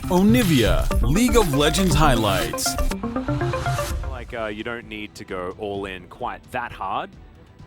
Onivia, League of Legends highlights. You don't need to go all in quite that hard.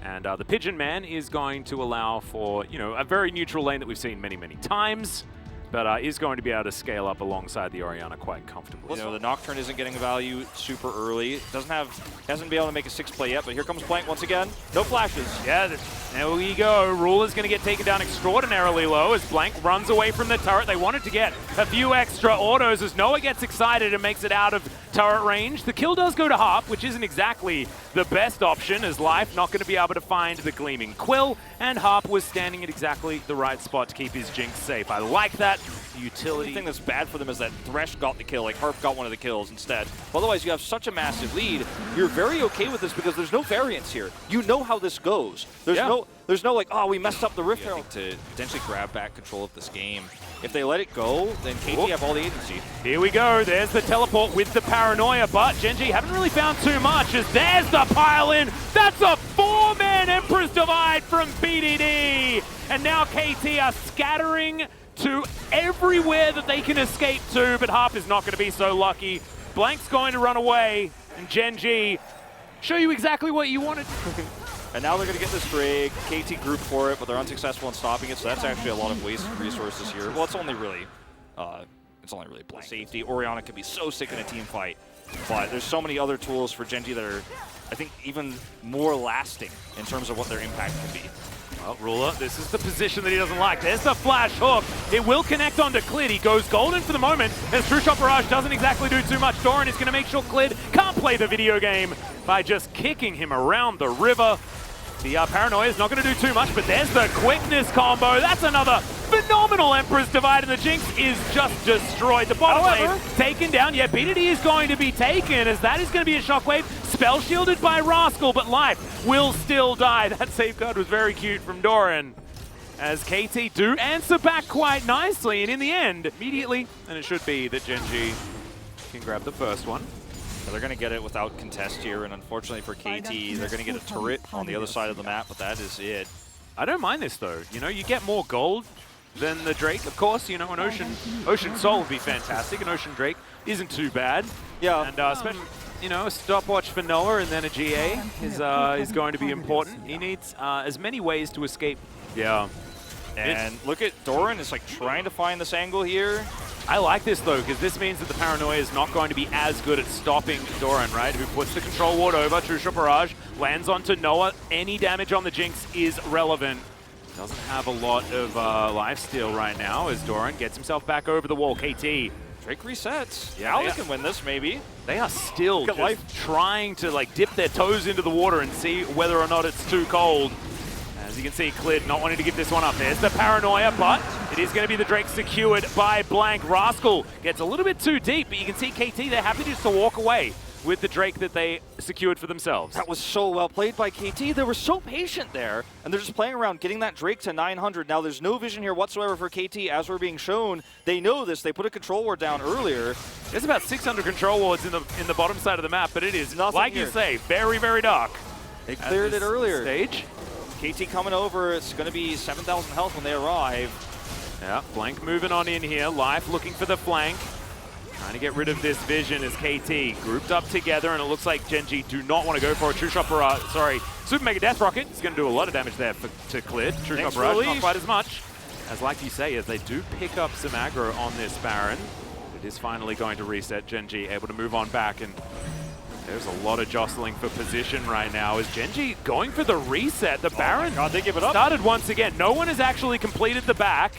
And the Pigeon Man is going to allow for, a very neutral lane that we've seen many, many times, but is going to be able to scale up alongside the Orianna quite comfortably. The Nocturne isn't getting value super early. Hasn't been able to make a 6-play yet, but here comes Blank once again. No flashes. Yeah, there we go. Ruler's going to get taken down extraordinarily low as Blank runs away from the turret. They wanted to get a few extra autos as Noah gets excited and makes it out of turret range. The kill does go to Harp, which isn't exactly the best option, as Life not going to be able to find the Gleaming Quill, and Harp was standing at exactly the right spot to keep his Jinx safe. I like that. Utility. The only thing that's bad for them is that Thresh got the kill, like Harp got one of the kills instead. Otherwise, you have such a massive lead. You're very okay with this because there's no variance here. You know how this goes. There's no like, oh, we messed up the Rift Herald. To potentially grab back control of this game. If they let it go, then KT have all the agency. Here we go. There's the teleport with the paranoia, but Gen.G haven't really found too much as there's the pile-in. That's a 4-man Emperor's Divide from BDD. And now KT are scattering to everywhere that they can escape to, but Harp is not going to be so lucky. Blank's going to run away, and Gen.G show you exactly what you wanted. And now they're going to get this Drake. KT grouped for it, but they're unsuccessful in stopping it, so that's actually a lot of wasted resources here. Well, it's only really Blank. Safety. Orianna could be so sick in a team fight, but there's so many other tools for Gen.G that are, I think, even more lasting in terms of what their impact can be. Well, Ruler, this is the position that he doesn't like. There's the flash hook. It will connect onto Clid. He goes golden for the moment, as True Shot Barrage doesn't exactly do too much. Doran is going to make sure Clid can't play the video game by just kicking him around the river. The Paranoia is not going to do too much, but there's the quickness combo. That's another phenomenal Emperor's Divide, and the Jinx is just destroyed. The bottom lane taken down. Yeah, BDD is going to be taken, as that is going to be a shockwave. Spell shielded by Rascal, but Life will still die. That safeguard was very cute from Doran, as KT do answer back quite nicely, and in the end, immediately, and it should be that Gen.G can grab the first one. They're going to get it without contest here, and unfortunately for KT, they're going to get a turret on the other side of the map, but that is it. I don't mind this, though. You get more gold than the Drake. Of course, an Ocean Soul would be fantastic. An Ocean Drake isn't too bad. Yeah. And especially, a stopwatch for Noah and then a GA is going to be important. He needs as many ways to escape. Yeah. And look at Doran is like trying to find this angle here. I like this, though, because this means that the Paranoia is not going to be as good at stopping Doran, right? Who puts the control ward over. True Shot Barrage lands onto Noah. Any damage on the Jinx is relevant. Doesn't have a lot of lifesteal right now as Doran gets himself back over the wall. KT. Drake resets. Yeah, they can win this, maybe. They are still just trying to dip their toes into the water and see whether or not it's too cold. As you can see, Clid not wanting to give this one up. There's the Paranoia, but it is going to be the Drake secured by Blank. Rascal gets a little bit too deep, but you can see KT, they're happy just to walk away with the Drake that they secured for themselves. That was so well played by KT. They were so patient there, and they're just playing around, getting that Drake to 900. Now, there's no vision here whatsoever for KT, as we're being shown. They know this. They put a control ward down earlier. There's about 600 control wards in the bottom side of the map, but it is, nothing like here. You say, very, very dark. They cleared it earlier. Stage. KT coming over. It's going to be 7,000 health when they arrive. Yeah, Blank moving on in here. Life looking for the flank. Trying to get rid of this vision as KT grouped up together, and it looks like Gen.G do not want to go for a True Shot Barrage. Sorry, Super Mega Death Rocket. It's going to do a lot of damage there to Clid. True Shot Barrage, not quite as much. As like you say, as they do pick up some aggro on this Baron, it is finally going to reset. Gen.G able to move on back, and there's a lot of jostling for position right now. Is Gen.G going for the reset? The Baron they give it up. Started once again. No one has actually completed the back,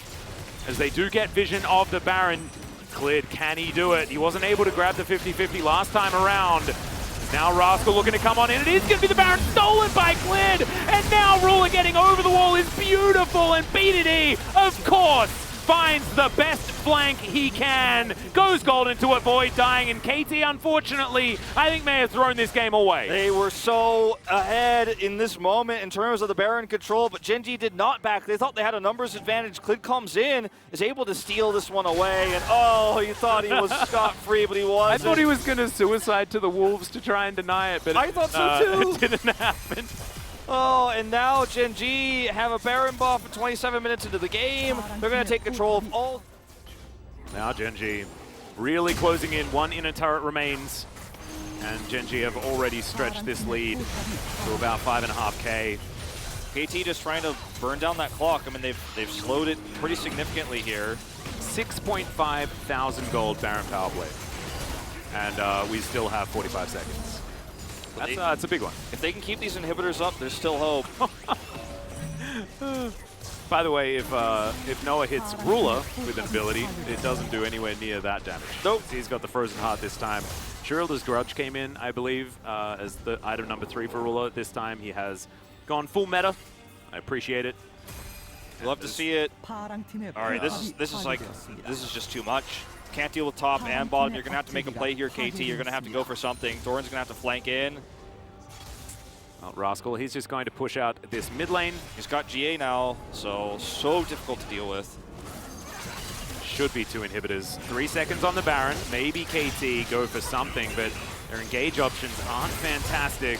as they do get vision of the Baron. Clid, can he do it? He wasn't able to grab the 50-50 last time around. Now Rascal looking to come on in. It is going to be the Baron, stolen by Clid. And now Ruler getting over the wall is beautiful. And BDD, of course, finds the best flank he can. Goes golden to avoid dying. And KT, unfortunately, I think may have thrown this game away. They were so ahead in this moment in terms of the Baron control, but Gen.G did not back. They thought they had a numbers advantage. Clid comes in, is able to steal this one away, and oh, you thought he was scot-free, but he wasn't. I thought he was going to suicide to the Wolves to try and deny it, but I thought so too. It didn't happen. Oh, and now Gen.G have a Baron buff for 27 minutes into the game. They're going to take control of all. Now Gen.G Really closing in. One inner turret remains. And Gen.G have already stretched this lead to about 5.5K. KT just trying to burn down that clock. I mean, they've slowed it pretty significantly here. 6.5 thousand gold Baron power play. And we still have 45 seconds. That's a big one. If they can keep these inhibitors up, there's still hope. By the way, if Noah hits Ruler with an ability, it doesn't do anywhere near that damage. Nope. He's got the Frozen Heart this time. Shirilda's Grudge came in, I believe, as the item number 3 for Ruler. This time he has gone full meta. I appreciate it. Love to see it. All right, this is just too much. Can't deal with top and bottom. You're gonna have to make a play here, KT. You're gonna have to go for something. Doran's gonna have to flank in. Well, Rascal, he's just going to push out this mid lane. He's got GA now, so difficult to deal with. Should be 2 inhibitors. 3 seconds on the Baron. Maybe KT go for something, but their engage options aren't fantastic.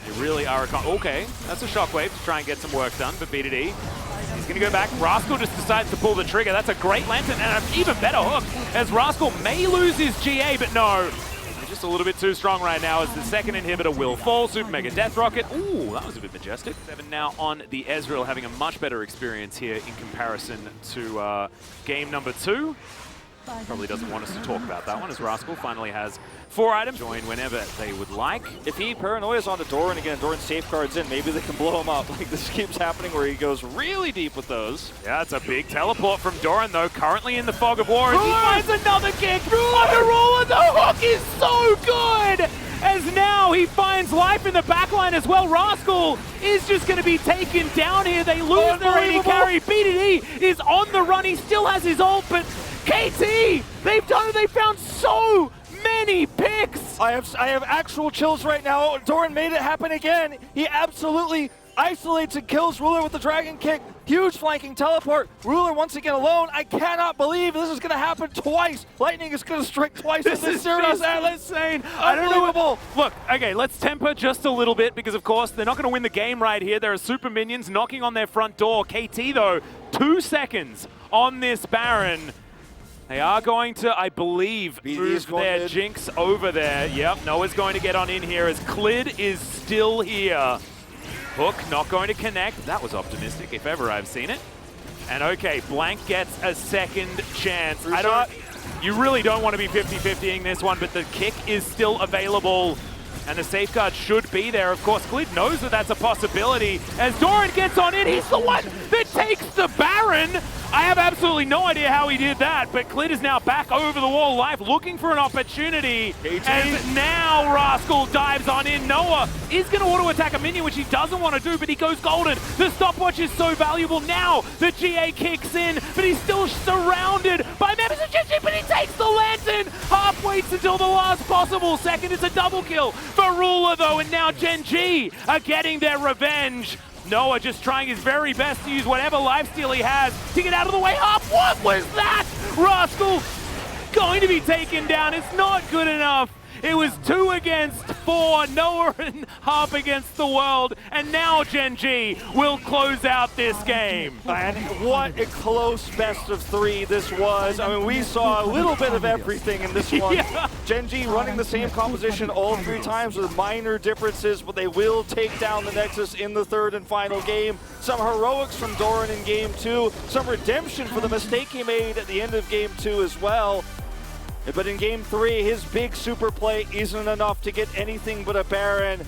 They really are okay, that's a shockwave to try and get some work done for B2D. He's gonna go back. Rascal just decides to pull the trigger. That's a great lantern and an even better hook, as Rascal may lose his GA, but no. He's just a little bit too strong right now as the second inhibitor will fall. Super Mega Death Rocket. Ooh, that was a bit majestic. 7 now on the Ezreal, having a much better experience here in comparison to game number 2. Probably doesn't want us to talk about that one, as Rascal finally has 4 items. Join whenever they would like. If he paranoias onto Doran again, Doran safeguards in, maybe they can blow him up. Like, this keeps happening where he goes really deep with those. Yeah, it's a big teleport from Doran, though, currently in the fog of war. As he finds another kick on the Ruler. The hook is so good! As now he finds life in the backline as well. Rascal is just going to be taken down here. They lose their AD carry. B2D is on the run. He still has his ult, but KT, they've done it. They found so many picks. I have actual chills right now. Doran made it happen again. He absolutely isolates and kills Ruler with the Dragon Kick. Huge flanking teleport. Ruler once again alone. I cannot believe this is going to happen twice. Lightning is going to strike twice. This is insane. I don't know. Look, okay, let's temper just a little bit because, of course, they're not going to win the game right here. There are super minions knocking on their front door. KT, though, 2 seconds on this Baron. They are going to, I believe, move their Jinx over there. Yep, Noah's going to get on in here as Clid is still here. Hook not going to connect. That was optimistic, if ever I've seen it. And okay, Blank gets a second chance. You really don't want to be 50-50ing this one, but the kick is still available. And the safeguard should be there. Of course, Clid knows that that's a possibility. As Doran gets on in, he's the one that takes the Baron. I have absolutely no idea how he did that, but Clid is now back over the wall live, looking for an opportunity. And now Rascal dives on in. Noah is going to auto-attack a minion, which he doesn't want to do, but he goes golden. The stopwatch is so valuable. Now the GA kicks in, but he's still surrounded by members of Gen.G, but he takes the lantern. Half waits until the last possible second. It's a double kill for Ruler, though, and now Gen.G are getting their revenge. Noah just trying his very best to use whatever lifesteal he has to get out of the way. Hop, what was that? Rascal going to be taken down. It's not good enough. It was 2 against 4. Noah and Harp against the world. And now Gen.G will close out this game. And what a close best of 3 this was. I mean, we saw a little bit of everything in this one. Yeah. Gen.G running the same composition all 3 times with minor differences, but they will take down the Nexus in the 3rd and final game. Some heroics from Doran in game 2. Some redemption for the mistake he made at the end of game 2 as well. But in game 3, his big super play isn't enough to get anything but a Baron.